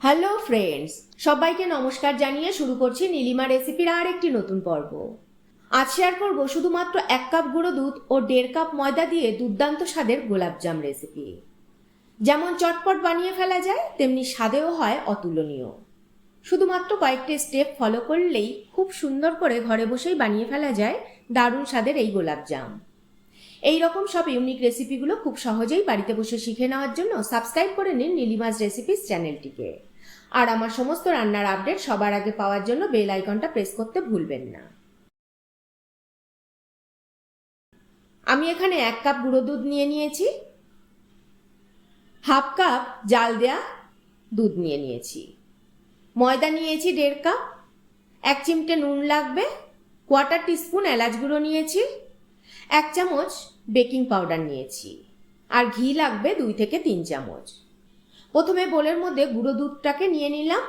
Hello friends, সবাইকে নমস্কার জানিয়ে শুরু করছি নীলিমা রেসিপির আর একটি নতুন পর্ব। আজ শেয়ার করব শুধুমাত্র 1 কাপ গুঁড়ো দুধ ও 1.5 কাপ ময়দা দিয়ে দুর্দান্ত স্বাদের গোলাপজাম রেসিপি। যেমন চটপট বানিয়ে ফেলা যায়, তেমনি স্বাদেও হয় অতুলনীয়। শুধুমাত্র কয়েকটি স্টেপ ফলো করলেই খুব সুন্দর করে ঘরে বসেই বানিয়ে ফেলা যায় দারুণ স্বাদের এই গোলাপজাম। এই রকম সব ইউনিক রেসিপিগুলো খুব সহজেই বাড়িতে বসে শিখে নেওয়ার জন্য সাবস্ক্রাইব করে নিন নীলিমাস রেসিপিস চ্যানেলটিকে। আর আমার সমস্ত রান্নার আপডেট সবার আগে পাওয়ার জন্য বেল আইকনটা প্রেস করতে ভুলবেন না। আমি এখানে 1 কাপ গুঁড়ো দুধ নিয়ে নিয়েছি, হাফ কাপ জাল দেয়া দুধ নিয়ে নিয়েছি, ময়দা নিয়েছি 1.5 কাপ, 1 চিমটে নুন লাগবে, 1/4 টিস্পুন এলাচ গুঁড়ো নিয়েছি, 1 চামচ বেকিং পাউডার নিয়েছি, আর ঘি লাগবে 2 থেকে 3 চামচ। প্রথমে বোলের মধ্যে গুঁড়ো দুধটাকে নিয়ে নিলাম।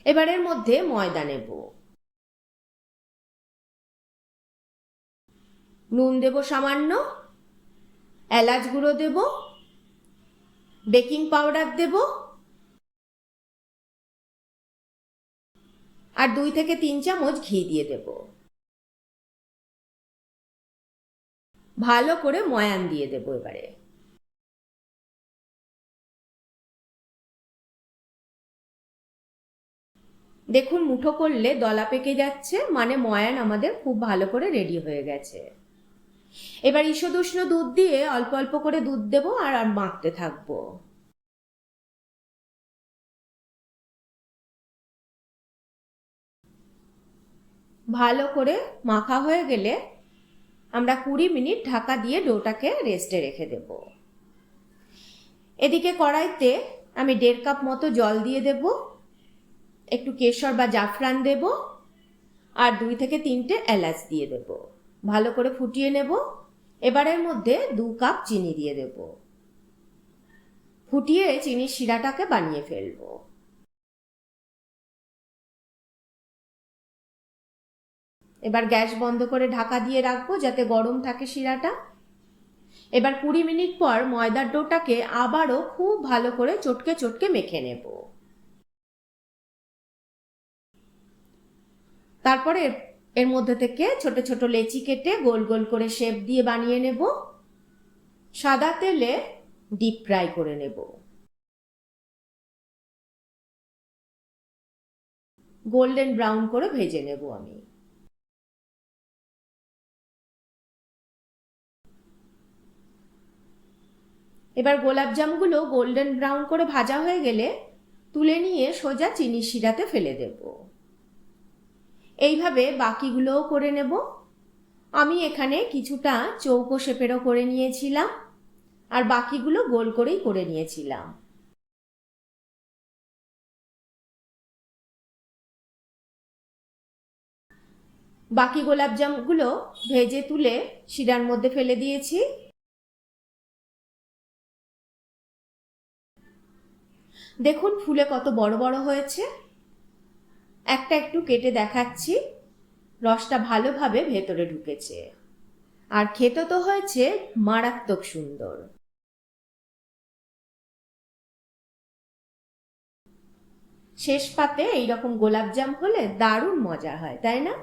এবারের মধ্যে ময়দা নেব, নুন দেব সামান্য, এলাচ গুঁড়ো দেব, বেকিং পাউডার দেব, আর 2 থেকে 3 চামচ ঘি দিয়ে দেব। ভালো করে ময়ান দিয়ে দেব। এবারে দেখুন, মুঠো করলে দলা পেকে যাচ্ছে, মানে ময়ান আমাদের খুব ভালো করে রেডি হয়ে গেছে। এবার ঈষদ উষ্ণ দুধ দিয়ে অল্প অল্প করে দুধ দেব আর মাখতে থাকবো। ভালো করে মাখা হয়ে গেলে আমরা 20 মিনিট ঢাকা দিয়ে ডোটাকে রেস্টে রেখে দেব। এদিকে কড়াইতে আমি 1.5 কাপ মতো জল দিয়ে দেব, একটু কেশর বা জাফরান দেব, আর 2 থেকে 3টে এলাচ দিয়ে দেব। ভালো করে ফুটিয়ে নেব। এবারের মধ্যে 2 কাপ চিনি দিয়ে দেব। ফুটিয়ে চিনির শিরাটাকে বানিয়ে ফেলব। এবার গ্যাস বন্ধ করে ঢাকা দিয়ে রাখবো যাতে গরম থাকে শিরাটা। এবার 20 মিনিট পর ময়দার ডোটাকে আবারও খুব ভালো করে চটকে চটকে মেখে নেব। তারপরে এর মধ্যে থেকে ছোট ছোট লেচি কেটে গোল গোল করে শেপ দিয়ে বানিয়ে নেব। সাদা তেলে ডিপ ফ্রাই করে নেব। গোল্ডেন ব্রাউন করে ভেজে নেব আমি। এবার গোলাপজামগুলো গোল্ডেন ব্রাউন করে ভাজা হয়ে গেলে তুলে নিয়ে সোজা চিনির শিরাতে ফেলে দেব। এইভাবে বাকিগুলোও করে নেব। আমি এখানে কিছুটা চৌকো শেপেরও করে নিয়েছিলাম, আর বাকিগুলো গোল করেই করে নিয়েছিলাম। বাকি গোলাপজামগুলো ভেজে তুলে শিরার মধ্যে ফেলে দিয়েছি। দেখুন ফুলে কত বড় বড় হয়েছে। একটা একটু কেটে দেখাচ্ছি। রসটা ভালোভাবে ভেতরে ঢুকেছে, আর খেতে তো হয়েছে মারাত্মক সুন্দর। শেষ পাতে এইরকম গোলাপজাম হলে দারুণ মজা হয়, তাই না?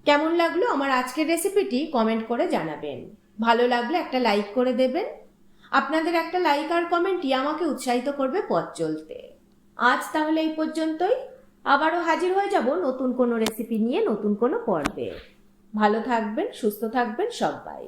কেমন লাগলো আমার আজকের রেসিপিটি কমেন্ট করে জানাবেন। ভালো লাগলে একটা লাইক করে দেবেন। আপনাদের একটা লাইক আর কমেন্টই আমাকে উৎসাহিত করবে পথ চলতে। আজ তাহলে এই পর্যন্তই। আবারও হাজির হয়ে যাব নতুন কোনো রেসিপি নিয়ে, নতুন কোনো পর্বে। ভালো থাকবেন, সুস্থ থাকবেন সবাই।